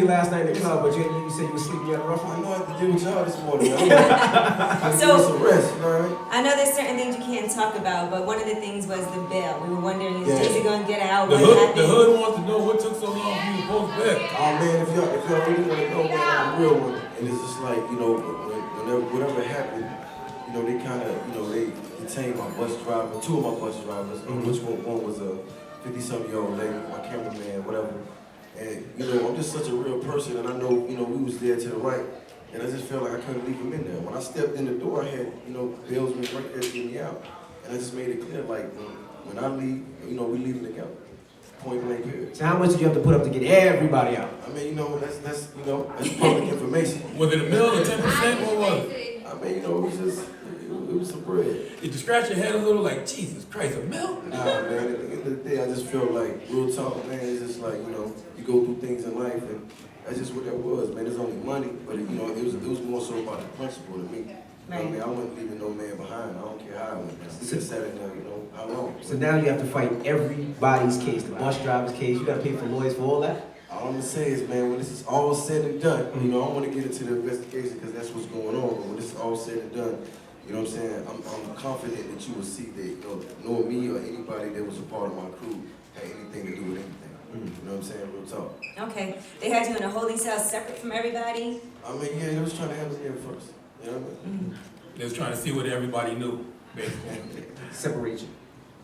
you last night in the club, but you said you were sleeping at a rough one. I know I have to deal with y'all this morning. I So, some rest, you know what I mean? I know there's certain things you can't talk about, but one of the things was the bail. We were wondering, is Yeah. Jeezy gonna get out? The What happened? hood wants to know what took so long for you to post back. Oh man, if y'all really want to know, man, I'm a real one. And it's just like, you know, whatever happened, you know, they kind of, you know, they detained my bus driver, two of my bus drivers, which one was a 50-something-year-old lady, my cameraman, whatever. And, you know, I'm just such a real person, and I know, you know, we was there to the right, and I just felt like I couldn't leave him in there. When I stepped in the door, I had, you know, bailsmen right there to get me out. And I just made it clear, like, when I leave, you know, we leaving together. Point blank period. So how much did you have to put up to get everybody out? I mean, you know, that's public information. Was it a mill or 10%? What was it? I mean, you know, it was some bread. Did you scratch your head a little like, Jesus Christ, a mill? Nah, man, at the end of the day, I just feel like, real talk, man, it's just like, you know, you go through things in life, and that's just what that was, man. It's only money, but, you know, it was more so about the principle to me. Right. I mean, I wasn't leaving no man behind. I don't care how I went down. We just sat in there, you know, how long? So now you have to fight everybody's case, the bus driver's case. You got to pay for lawyers for all that. All I'm gonna say is, man, when this is all said and done, you know, I want to get into the investigation because that's what's going on. But when this is all said and done, you know what I'm saying? I'm confident that you will see that, you know, knowing me or anybody that was a part of my crew had anything to do with anything. You know what I'm saying? Real talk. Okay, they had you in a holding cell separate from everybody? I mean, yeah, they was trying to have us here first. You know what I mean? They was trying to see what everybody knew, basically. Separation.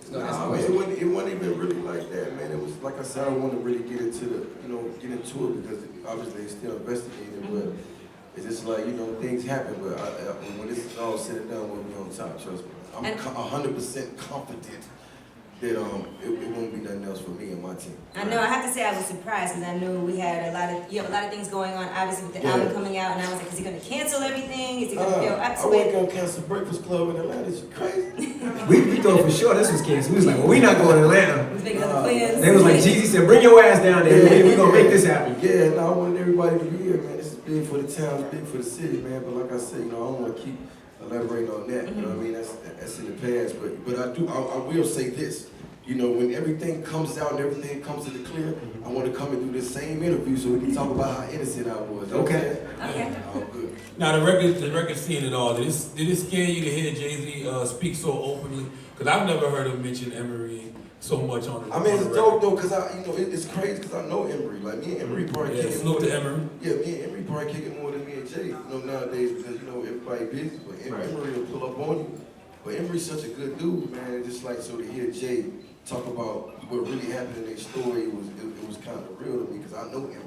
Nah, I mean, it wasn't even really like that, man. It was, like I said, I don't want to really get into it because obviously it's still investigating, but it's just like, you know, things happen, but when this is all said and done, we'll be on top, trust me. I'm 100% confident that it won't be nothing else for me and my team. I know, I have to say I was surprised because I knew you have a lot of things going on, obviously with the album coming out, and I was like, is he going to cancel everything? Is he going to feel up I to wasn't it? going to cancel Breakfast Club in Atlanta. It's crazy. We thought for sure this was canceled. We was like, well, we not going to Atlanta. He was making other plans. They was like, Jeezy said, bring your ass down there. We going to make this happen. Yeah, no, I wanted everybody to be here, man. This is big for the town, it's big for the city, man. But like I said, you know, I don't want to keep elaborating on that. You know what I mean? That's in the past. But I will say this. You know, when everything comes out and everything comes to the clear, I want to come and do this same interview so we can talk about how innocent I was. Okay. Okay. Oh, good. Now the record seeing it all, did it scare you to hear Jay-Z speak so openly? Because I've never heard him mention Emery so much on the I mean, it's on the dope record. though, because you know, it's crazy because I know Emery. Like, me and Emery probably Yeah, kicking salute more to Emery. Yeah, me and Emery probably kicking more than me and Jay, you know, nowadays because, you know, everybody busy. But Emery will pull up on you. But Emery's such a good dude, man. It's just like, so to hear Jay talk about what really happened in their story, it was kind of real to me because I know him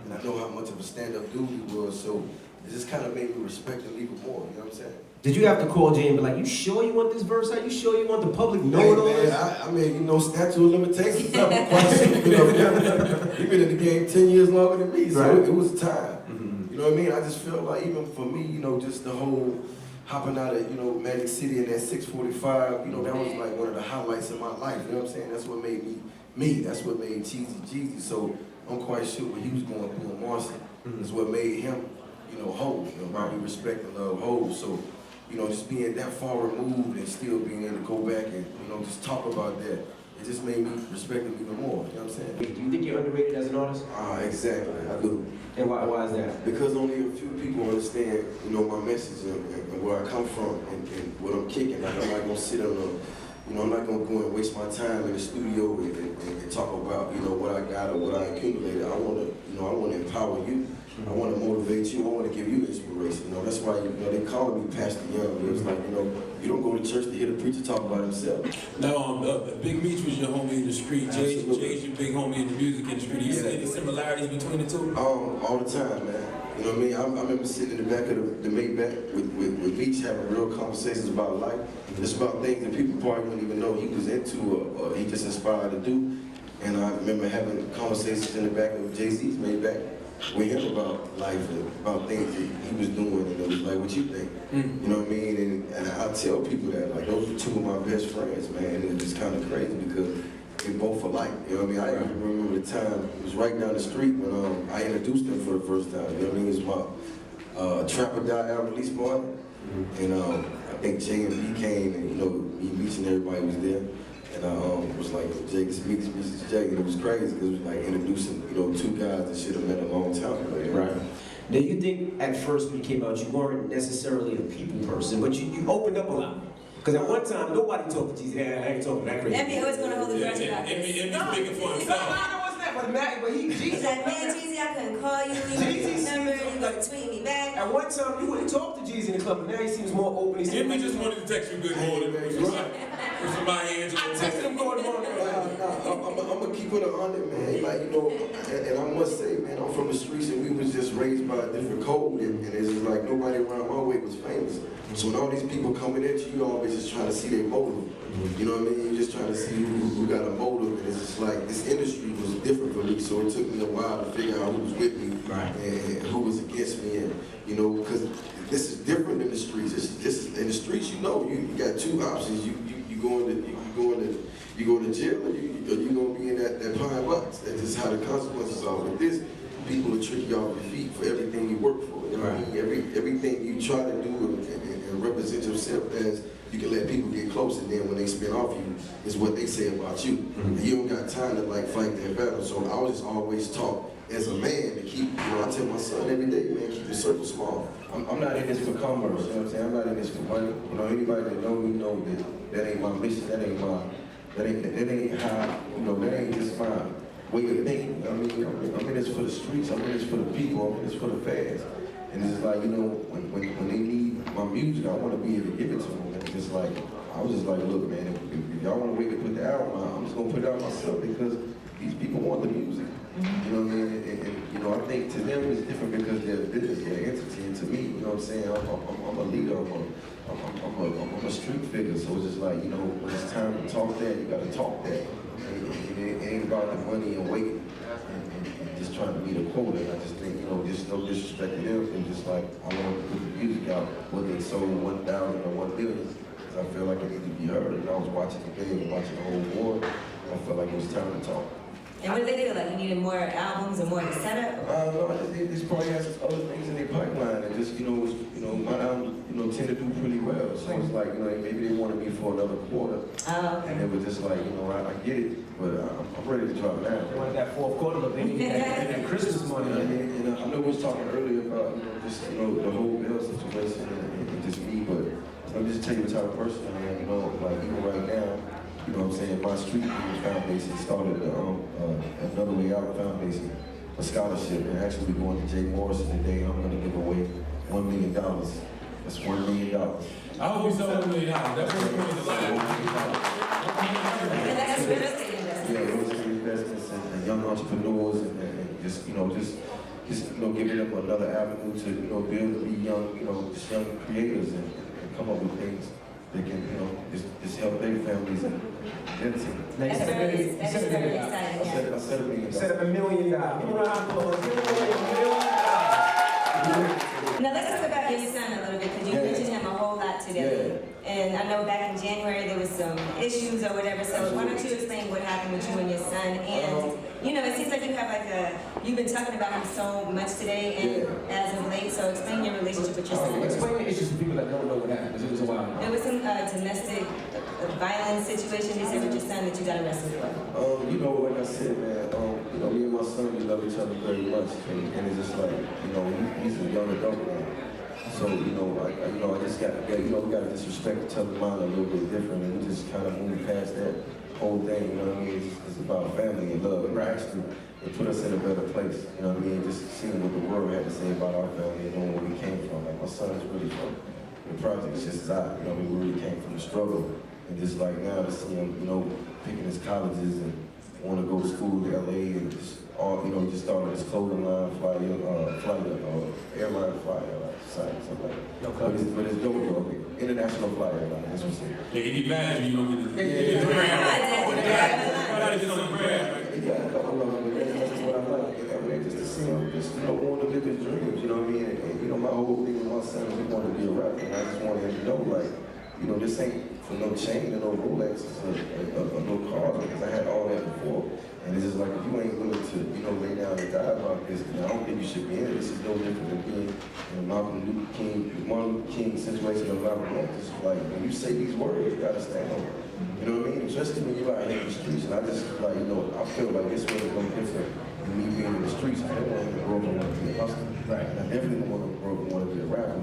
and I know how much of a stand-up dude he was. So it just kind of made me respect him even more. You know what I'm saying? Did you have to call Jay and be like, you sure you want this verse out? You sure you want the public Hey, knowing all man, this? I mean, you know, statute of limitations. I'm quite sure, you know, you've been in the game 10 years longer than me, so Right. it was time. You know what I mean? I just feel like even for me, you know, just the whole hopping out of, you know, Magic City in that 645, you know, that was like one of the highlights of my life. You know what I'm saying? That's what made me me. That's what made Jeezy. So I'm quite sure what he was going through in Marcy is what made him, you know, whole. You know, probably respect and love whole. So, you know, just being that far removed and still being able to go back and, you know, just talk about that, it just made me respect him even more. You know what I'm saying? Do you think you're underrated as an artist? Exactly. I do. And why is that? Because only a few people understand, you know, my message and where I come from and what I'm kicking. Like, I'm not gonna sit on you know, I'm not gonna go and waste my time in the studio and talk about, you know, what I got or what I accumulated. I wanna empower you. I wanna motivate you. I wanna give you inspiration. You know, that's why, you know, they call me Pastor Young. It was like, you know, you don't go to church to hear the preacher talk about himself. Now, Big Meech was your homie in the street. Jay's your big homie in the music industry. Do you see any similarities between the two? All the time, man. You know what I mean? I remember sitting in the back of the Maybach with Meech having real conversations about life. Just about things that people probably wouldn't even know he was into or he just inspired to do. And I remember having conversations in the back of Jay-Z's Maybach with him about life and about things that he was doing, and it was like, what you think? You know what I mean? And I tell people that, like, those are two of my best friends, man, and it's just kind of crazy because they both alike, you know what I mean? I even remember the time, it was right down the street when I introduced them for the first time, you know what I mean? It was my Trap or Die album release party, and I think J and B came, and, you know, me, Meech and everybody was there. And I was like, Jay, this is Jay, and it was crazy because it was like introducing, you know, two guys that should have met a long time ago. You know? Right. Now you think at first when you came out, you weren't necessarily a people person, but you opened up a lot. Because at one time, nobody talked to Jeezy. I ain't talking that crazy. Emmy always gonna hold the grudge about this. Emmy speaking for himself. But he, He's Jeezy. like, man, Jeezy, I couldn't call you. Jeezy Remember, seems you gotta tweet me back. At one time, you wouldn't talk to Jeezy in the club, but now he seems more open. He seems Emmy just wanted to text you good morning. With somebody hands I texted him going on. I'm gonna keep it 100, man. Like, you know, and I must say, man, I'm from the streets and we was just raised by a different code, and it's just like nobody around my way was famous. So when all these people coming at you, you always just trying to see their motive. You know what I mean? You're just trying to see who got a motive, and it's just like this industry was different for me, so it took me a while to figure out who was with me and who was against me, and you know, because this is different in the streets. It's just in the streets, you know, you got two options. You go to jail, or you gonna be in that pine box. That's just how the consequences are. With this, people will trick you off your feet for everything you work for. You know what I mean? Everything you try to do and represent yourself as, you can let people get close, and then when they spin off you, is what they say about you. And you don't got time to like fight that battle. So I was just always taught as a man to keep, you know, I tell my son every day, man, keep the circle small. I'm not in this for commerce, you know what I'm saying? I'm not in this for money. You know, anybody that know me know that ain't my mission, that ain't how, you know, that ain't just my way of thinking. I mean, I'm in this for the streets, I'm in this for the people, I'm in this for the fans. And it's like, you know, when they need my music, I want to be able to give it to them. And it's just like, I was just like, look, man, if y'all want to wait to put the album out, I'm just going to put it out myself because these people want the music. You know what I mean? And you know, I think to them it's different because they're a business, they're an entity. And to me, you know what I'm saying? I'm a leader, I'm a street figure. So it's just like, you know, when it's time to talk that, you got to talk that. It ain't about the money and waiting and just trying to meet a quota. And I just think, you know, just no disrespect to them, and just like, I want to put the music out, whether it sold 1,000 or 1 billion. Because I feel like it needs to be heard. And I was watching the game, watching the whole war. I felt like it was time to talk. And what did they feel like? You needed more albums or more of a setup? No, I just think this probably has other things in their pipeline, and just, you know, my albums, you know, tend to do pretty well. So it's like, you know, maybe they wanted me for another quarter. Oh, okay. And it was just like, you know, I get it, but I'm ready to drop now. They wanted that fourth quarter, but they needed that Christmas money. And I know we was talking earlier about, you know, just, you know, the whole bill situation and just me, but let me just tell you the type of person I am, you know, like even right now, you know what I'm saying, my Street Dreams Foundation started Another Way Out Foundation, a scholarship, and actually we're going to Jay Morrison today. I'm going to give away $1 million. That's $1 million. I hope you sell $1 million. That's what it means. And that's real estate investment. Yeah, real estate investments and young entrepreneurs and just, you know, just you know, giving them another avenue to, you know, be able to be young, you know, just young creators and come up with things that can, you know, just help their families and everything. That's very exciting, yeah. I said $1 million. Set up $1 million. Now let's talk about your son a little bit, because you mentioned him a whole lot today. And I know back in January there was some issues or whatever, so why don't you explain what happened with you and your son? And, you know, it seems like you have like you've been talking about him so much today and as of late, so explain your relationship with your son. Explain the issues to people that don't know what happened, because it was a while ago. There was some domestic violence situation, they said, with your son that you got arrested for. You know, like I said, man, you know, me and my son, we love each other very much, and it's just like, you know, he's a young adult now. So, you know, I just got, you know, we got to just respect each other's mind a little bit different, and we just kind of moved past that whole thing, you know what I mean? It's about family and love, and actually, it put us in a better place, you know what I mean? Just seeing what the world had to say about our family and knowing where we came from. Like, my son is really from the projects, just as I, you know, we really came from the struggle. And just like now to see him, you know, picking his colleges and want to go to school to LA and just all, you know, just started his clothing line, airline flyer site, something like that. But it's dope though, international flyer line, that's what's it. Yeah, he be mad if you don't get the brand. I gotta get on the brand. Yeah, a couple of them, but that's what I like. I mean, just to see him, just, you know, want to live his dreams, you know what I mean? And you know, my whole thing with my son is he wanted to be a rapper, and I just wanted him to know, like, you know, this ain't for no chain or no Rolexes or no cars because I had all that before. And it's just like, if you ain't willing to, lay down and die about this, then I don't think you should be in it. This is no different than being in Martin Luther King situation of Malcolm X. It's like, when you say these words, you gotta stand on it. You know what I mean? Especially when you're out here in the streets. And I just, like, I feel like this was no different than me being in the streets. I didn't want to grow up and want to be a hustler. Right. And I definitely didn't want to grow up and want to be a rapper.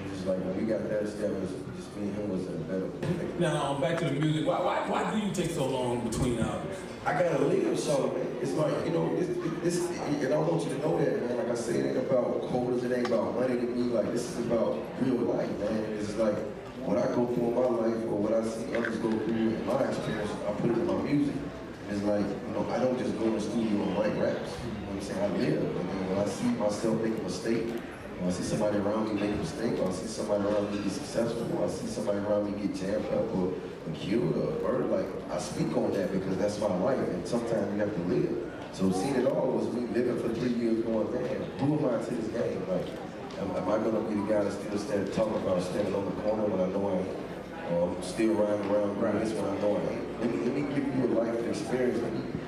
It's just like, when we got that established, just me and him was in a better place. Now, back to the music. Why do you take so long between albums? I gotta live, so man. It's like, this, and I want you to know that, man. Like I said, it ain't about quotas, it ain't about money to me. Like, this is about real life, man. It's like, what I go through in my life or what I see others go through in my experience, I put it in my music. It's like, I don't just go in the studio and write raps. You know what I'm saying? I live. And then when I see myself make a mistake, when I see somebody around me make a mistake, or I see somebody around me be successful, or I see somebody around me get jammed up or killed or murdered, like, I speak on that because that's my life, and sometimes you have to live. So seeing it all was me living for 3 years going, man, who am I to this game? Like, am I gonna be the guy that still talking about standing on the corner when I know I ain't? Still riding around this when I know I ain't? Let me give you a life experience.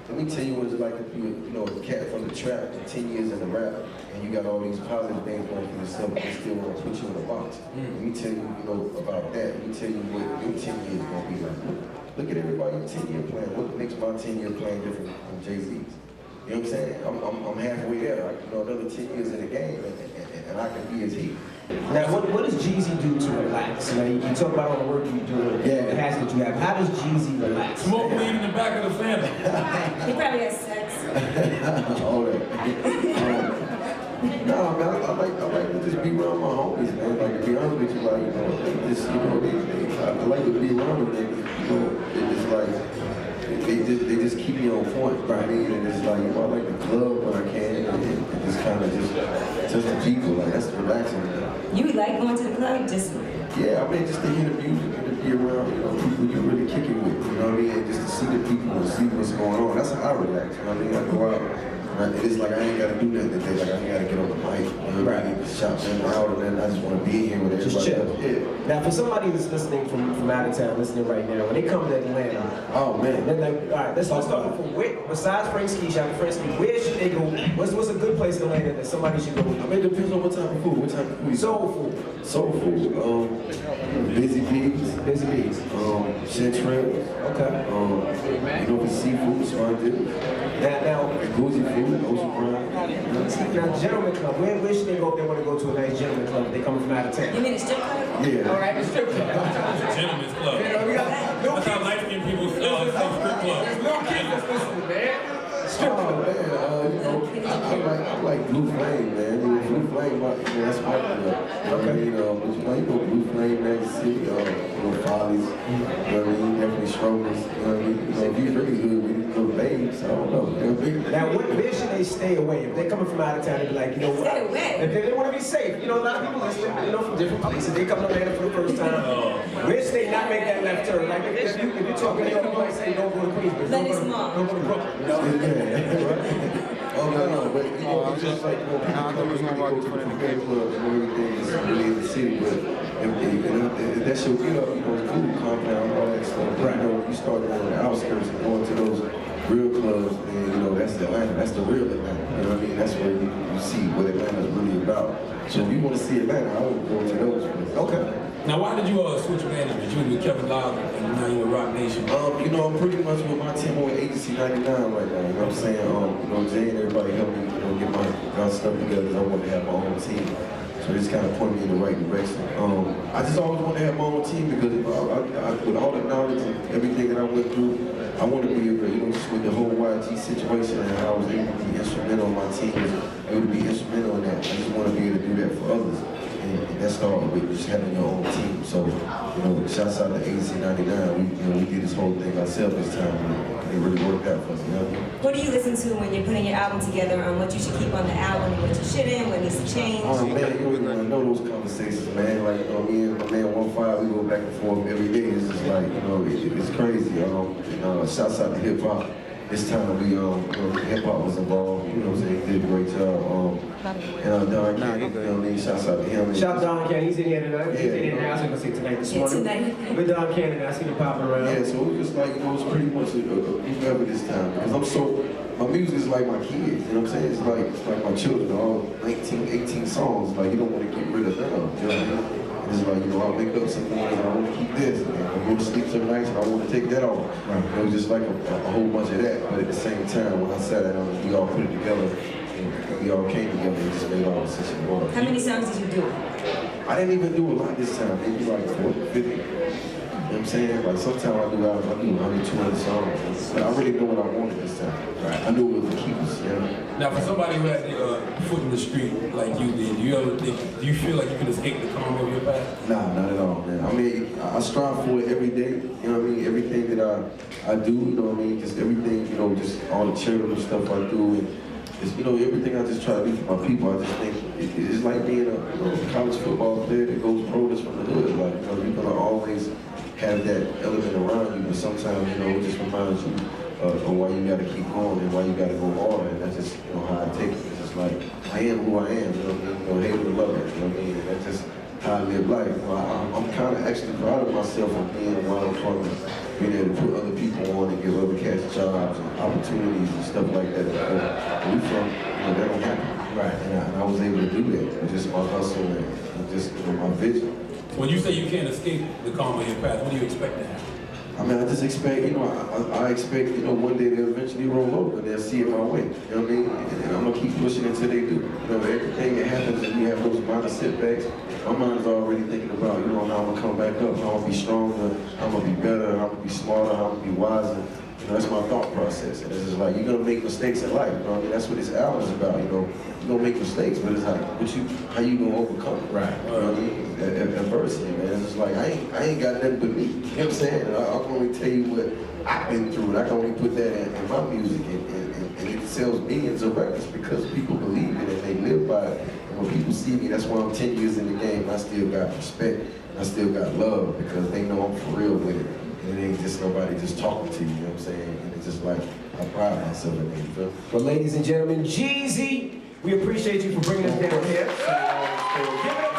Let me tell you what it's like to be a cat from the trap for 10 years in the rap, and you got all these positive things going for yourself, but they still want to put you in a box. Let me tell you, about that. Let me tell you what your 10 years going to be like. Look at everybody's 10-year plan. What makes my 10-year plan different from Jay-Z's? You know what I'm saying? I'm halfway there. Another 10 years in the game, and I can be as he. Now, what does Jeezy do to relax? You talk about all the work you do, the hats that you have. How does Jeezy relax? Smoke weed in the back of the family. He probably has sex. All that. No, man, I like to just be around my homies, man. Like, to be honest with you, I like to be around them niggas. It's like, they just keep me on point, right? And it's like, I like the club when I can, and just kind of just touch the people. Like, that's relaxing. You like going to the club? Just yeah, just to hear the music and to be around, people you really kick it with, you know what I mean? And just to see the people and see what's going on. That's how I relax, you know what I mean? I go out. It's like I ain't gotta do nothing today. Like I ain't gotta get on the mic, right? Shout them out, and then I just want to be here with everybody. Just chill. Yeah. Now, for somebody that's listening from out of town, listening right now, when they come to Atlanta, oh man, they're like, all right, let's start from where. Besides Frank's Key Shop, where should they go? What's a good place in Atlanta that somebody should go? It depends on what type of food. What type of food? Soul food. Busy Bees. Busy Bees. Central. Okay. For seafood, sponges. Now, Boozy food, ocean prime. Now, gentleman club. Where should they go if they want to go to a nice gentleman club? If they coming from out of town. you mean a strip club? Yeah. All right, the strip club. Gentlemen's club. We got That's how light-skinned people say strip club. There's no kids that's listening, man. Strip club. I like Blue Flame, man. Blue Flame, that's my club. Okay. Blue Flame, Magic City, Follies, definitely Strokers. If you're really good with little babes, I don't know. Now, where should they stay away? If they're coming from out of town, they'd be like, what? Stay away. If they want to be safe, a lot of people listen, from different places. They come to Atlanta for the first time. Where should they not make that left turn? Like, if you're talking to your boy, say, don't go to Queens, but don't go to Brooklyn. Oh, no, but it's just like, people come to the gay clubs and everything is really in the city, but if that shit get up, food compound, all that stuff, you start going to the outskirts and going to those real clubs, and that's Atlanta, that's the real Atlanta, you know what I mean? That's where you see what Atlanta's really about. So if you want to see Atlanta, I would go to those places. Okay. Now, why did you switch management? You were with Kevin Love and now you're with Rock Nation. I'm pretty much with my team on Agency 99 right now. You know what I'm saying? Jay and everybody helped me, get my stuff together because I wanted to have my own team. So this kind of pointed me in the right direction. I just always wanted to have my own team because with all the knowledge and everything that I went through, I want to be able to, just with the whole YG situation and how I was able to be instrumental on my team, able to be instrumental in that. I just want to be able to do that for others. And that started with just having your own team. So, shouts out to Agency 99. We did this whole thing ourselves this time. And it really worked out for us, What do you listen to when you're putting your album together on what you should keep on the album and what you shouldn't, what needs to change? Oh man, I know those conversations, man. Like, me and my man 1-5, we go back and forth every day. It's just like, it's crazy. Shouts out to hip hop. this time we, hip hop was involved, you know what I'm saying, he did a great job. And Don King, you know what I mean, shouts out to him. Shout out to Don Ken, he's in here tonight. He's in here now, I was gonna say tonight this morning. Tonight. With Don Ken and I see him popping around. Yeah, so it was just like, you know, it's pretty much whoever this time. Because my music is like my kids, you know what I'm saying? It's like my children, all 19, 18 songs, like you don't want to get rid of them, you know what I mean? It's like, you know, I wake up some mornings and I want to keep this, and I go to sleep some nights and I want to take that off. Right. It was just like a whole bunch of that, but at the same time, when I sat down, we all put it together, and we all came together and just made all the sense in the world. How many songs did you do? I didn't even do a lot this time, maybe like 40, 50. You know what I'm saying? Like sometimes I do 100, 200 songs. But I really know what I wanted this time. Right. I knew it was the keys, you know? Now, for somebody who had the foot in the street like you did, do you feel like you can escape the karma of your past? Nah, not at all, man. I mean, I strive for it every day. You know what I mean? Everything that I do, you know what I mean? Just everything, you know, just all the charitable stuff I do. And just, you know, everything I just try to do for my people. I just think it's like being a college football player that goes pro that's from the hood. Like, you know, you're going to always have that element around you, but sometimes, you know, it just reminds you of why you gotta keep going and why you gotta go hard, and that's just, you know, how I take it. It's just like, I am who I am, you know what I mean? You know, hate it or love it, you know what I mean? And that's just how I live life. You know, I'm kind of actually proud of myself for being a wild partner, being able to put other people on and give other cats jobs and opportunities and stuff like that. Where we from, you know, that don't happen. Right. And I was able to do that with just my hustle and just, you know, my vision. When you say you can't escape the karma of your past, what do you expect to happen? I mean, I just expect, you know, I expect, you know, one day they'll eventually roll over and they'll see it my way. You know what I mean? And I'm gonna keep pushing until they do. You know, everything that happens and we have those minor setbacks, my mind's already thinking about, you know, now I'm gonna come back up, how I'm gonna be stronger, I'm gonna be better, I'm gonna be smarter, I'm gonna be wiser. You know, that's my thought process. And it's just like, you're gonna make mistakes in life, you know what I mean? That's what this album is about, you know. You're gonna make mistakes, but it's like, how you gonna overcome it? Right. You know what I mean? Adversity, man. It's just like, I ain't got nothing but me. You know what I'm saying? I can only tell you what I've been through, and I can only put that in my music, and it sells millions of records because people believe it and they live by it. And when people see me, that's why I'm 10 years in the game, and I still got respect, I still got love, because they know I'm for real with it. And it ain't just nobody just talking to you, you know what I'm saying? And it's just like, I pride myself in it, you feel? Well, ladies and gentlemen, Jeezy, we appreciate you for bringing us down here. Give it up